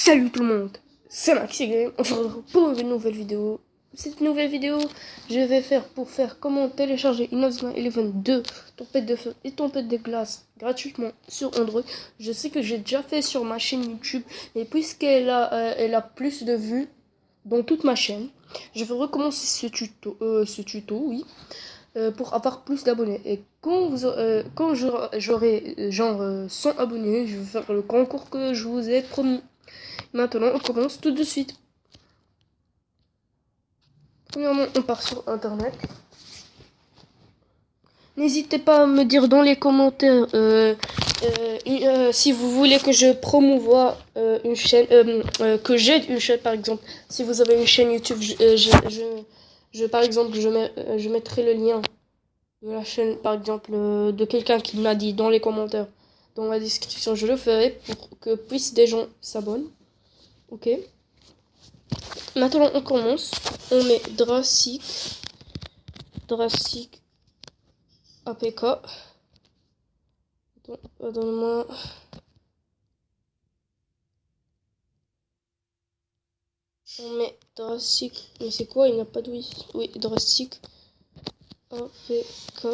Salut tout le monde, c'est Maxi Game, on se retrouve pour une nouvelle vidéo. Cette nouvelle vidéo, je vais faire pour faire comment télécharger Inazuma Eleven 2, tempête de feu et tempête de glace gratuitement sur Android. Je sais que j'ai déjà fait sur ma chaîne YouTube, mais puisqu'elle a plus de vues dans toute ma chaîne, je vais recommencer ce tuto, oui, pour avoir plus d'abonnés. Et quand j'aurai genre 100 abonnés, je vais faire le concours que je vous ai promis. Maintenant, on commence tout de suite. Premièrement, on part sur Internet. N'hésitez pas à me dire dans les commentaires si vous voulez que je promouvoie une chaîne, que j'aide une chaîne par exemple. Si vous avez une chaîne YouTube, par exemple, je mettrai le lien de la chaîne, par exemple, de quelqu'un qui m'a dit dans les commentaires, dans la description. Je le ferai pour que puissent des gens s'abonnent. Ok. Maintenant, on commence. On met Dracic APK. Attends, donne-moi. On met Dracic. Mais c'est quoi? Il n'a pas de oui, Dracic APK.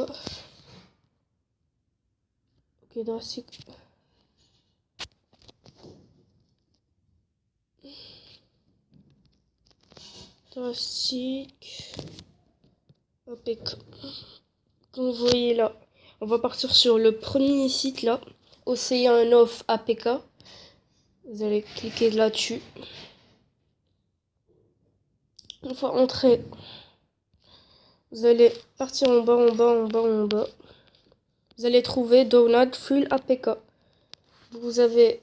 Ok, Dracic. Dracic APK. Comme vous voyez là, on va partir sur le premier site là, Oceanov APK. Vous allez cliquer là-dessus. Une fois entré, vous allez partir en bas. Vous allez trouver Download Full APK. Vous avez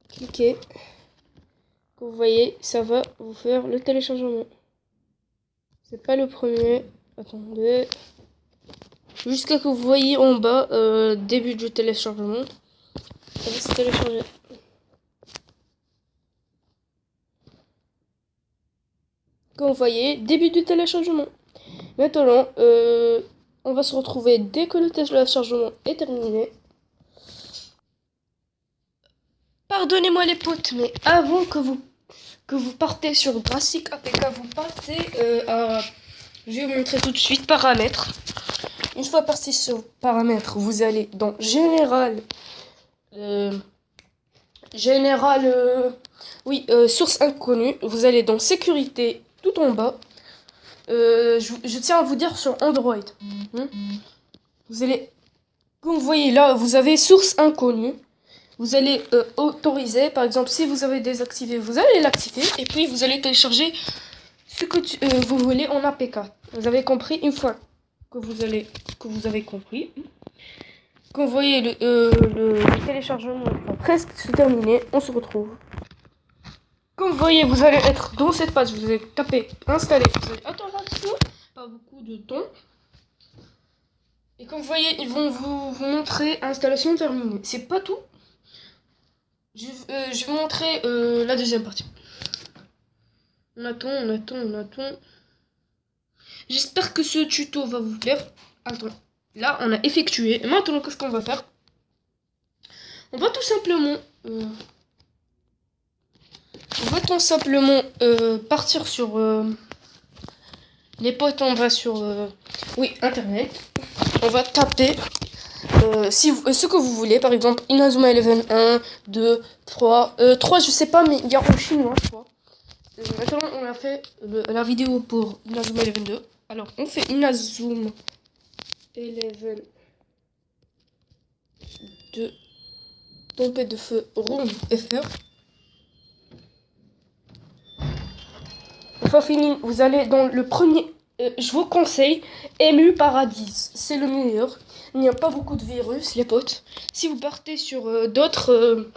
cliqué. Vous voyez, ça va vous faire le téléchargement. C'est pas le premier. Attendez. Jusqu'à que vous voyez en bas, début du téléchargement. Ça va se télécharger. Comme vous voyez, début du téléchargement. Maintenant, on va se retrouver dès que le téléchargement est terminé. Pardonnez-moi les potes, mais avant que vous partez sur Dracic APK, vous partez à... Je vais vous montrer tout de suite paramètres. Une fois parti sur paramètres, vous allez dans général, source inconnue. Vous allez dans sécurité tout en bas. Je tiens à vous dire sur Android. Vous allez, comme vous voyez là, vous avez source inconnue. Vous allez autoriser, par exemple, si vous avez désactivé, vous allez l'activer. Et puis vous allez télécharger ce que vous voulez en APK. Vous avez compris? Une fois que vous avez compris, quand vous voyez le téléchargement va presque se terminer, on se retrouve. Comme vous voyez, vous allez être dans cette page, vous allez taper installer, vous allez attendre un petit peu, pas beaucoup de temps. Et comme vous voyez, ils vont vous montrer installation terminée. C'est pas tout. Je vais vous montrer la deuxième partie. On attend. J'espère que ce tuto va vous plaire. Attends, là on a effectué. Et maintenant, qu'est-ce qu'on va faire? On va tout simplement partir sur les potes. On va sur Internet. On va taper ce que vous voulez. Par exemple, Inazuma Eleven 1, 2, 3. 3, je sais pas, mais il y a en chinois, je crois. Maintenant, on a fait la vidéo pour Inazuma Eleven 2. Alors, on fait Inazuma Eleven 2, tempête de feu, ronde FR. Une fois fini, vous allez dans le premier. Je vous conseille Emu Paradis. C'est le meilleur. Il n'y a pas beaucoup de virus, les potes. Si vous partez sur d'autres,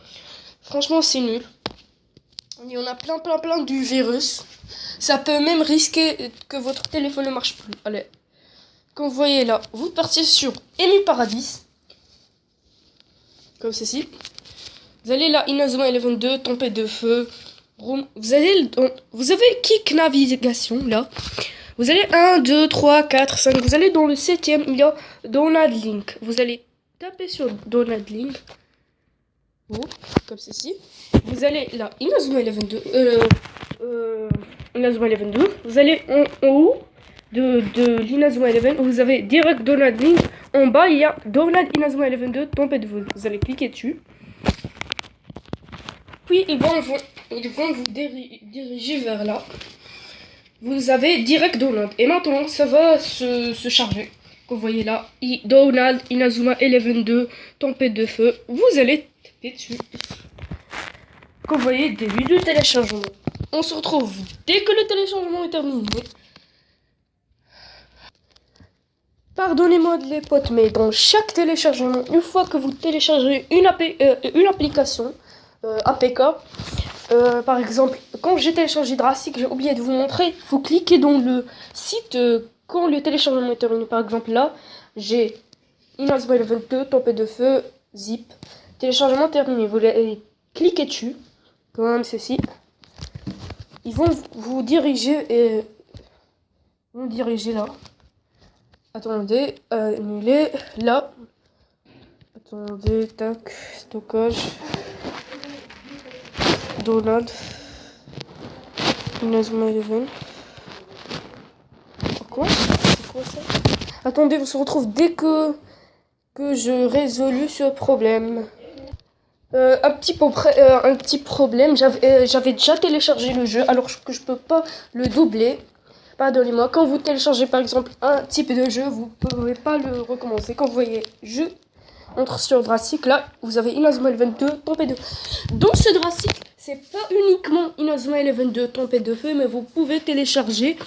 franchement, c'est nul. Il y en a plein du virus. Ça peut même risquer que votre téléphone ne marche plus. Allez. Comme vous voyez là, vous partez sur Emu Paradis. Comme ceci. Vous allez là, Inazuma Eleven 2, tempête de feu. Vous avez Kick Navigation là. Vous allez 1, 2, 3, 4, 5. Vous allez dans le 7e, il y a Download Link. Vous allez taper sur Download Link. haut, comme ceci. Vous allez là, Inazuma Eleven 2. Inazuma Eleven 2. Vous allez en haut de l'Inazuma Eleven. Vous avez direct Donald Link. En bas, il y a Donald Inazuma Eleven 2, Tempête Vol. Vous allez cliquer dessus. Puis ils vont vous diriger vers là. Vous avez direct Donald. Et maintenant, ça va se charger. Vous voyez là, Donald Inazuma Eleven 2, Tempête de feu. Vous allez taper dessus. Comme vous voyez, début du téléchargement. On se retrouve dès que le téléchargement est terminé. Pardonnez-moi les potes, mais dans chaque téléchargement, une fois que vous téléchargez une application APK, par exemple, quand j'ai téléchargé Drastiq, j'ai oublié de vous montrer, vous cliquez dans le site quand le téléchargement est terminé. Par exemple, là, j'ai Inazuma Eleven 2, Tempête de feu, zip, téléchargement terminé. Vous allez cliquer dessus, comme ceci. Ils vont vous diriger là. Attendez, annuler, là. Attendez, tac, stockage. Donald. Inazuma Eleven. Quoi? C'est quoi ça? Attendez, on se retrouve dès que je résolu ce problème. Un petit problème, j'avais déjà téléchargé le jeu alors que je peux pas le doubler. Pardonnez-moi, quand vous téléchargez par exemple un type de jeu, vous ne pouvez pas le recommencer. Quand vous voyez je entre sur Drastiq, là vous avez Inazuma Eleven 2, Tempête de feu. Dans ce Drastiq, c'est pas uniquement Inazuma Eleven 2, Tempête de feu, mais vous pouvez télécharger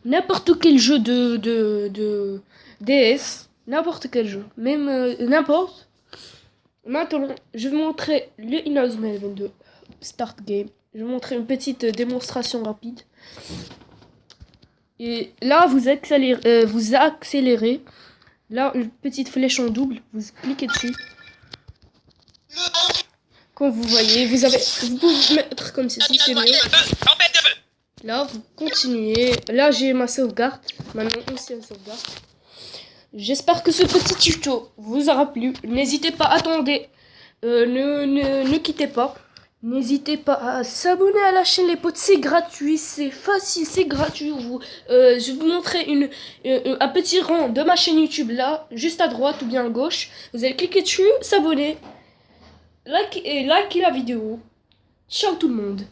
n'importe quel jeu de DS, n'importe quel jeu, même n'importe. Maintenant, je vais vous montrer le Inazuma Eleven 2 Start Game. Je vais vous montrer une petite démonstration rapide. Et là, vous accélérez. Là, une petite flèche en double. Vous cliquez dessus. Comme vous voyez, vous pouvez mettre comme ceci, c'est mieux. Là, vous continuez. Là, j'ai ma sauvegarde. Maintenant, aussi une sauvegarde. J'espère que ce petit tuto vous aura plu. N'hésitez pas, attendez. Ne quittez pas. N'hésitez pas à s'abonner à la chaîne les potes, c'est gratuit, c'est facile, c'est gratuit. Je vais vous montrer un petit rang de ma chaîne YouTube là, juste à droite ou bien à gauche. Vous allez cliquer dessus, s'abonner, liker la vidéo. Ciao tout le monde.